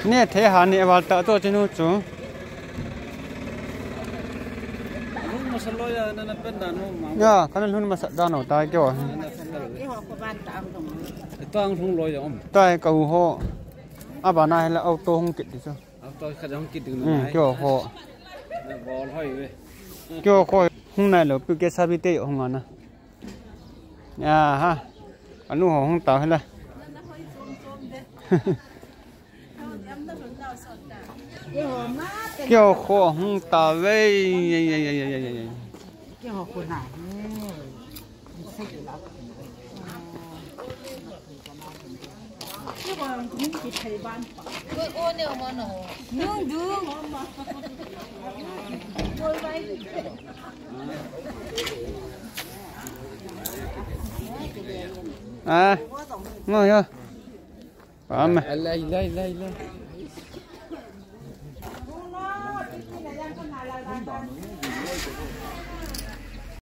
nè thế hà nè vào tợ tôi trên núi chú dạ cái này mà sợ đau nổ tai kiểu tăng không lôi rồi tai cầu hộ à bà này là ô tô không kịp thì sao tôi khả năng kịp được kiểu hộ kiểu coi hôm nay là cái sao bị tệ không mà nè à ha anh nu không tao hay là kiểu khổ không tao vậy kiểu khổ nào cái bọn cũng chỉ thấy ban tôi ôn nhiều mà nó nương nương tôi vậy à ngồi chưa bấm mày lấy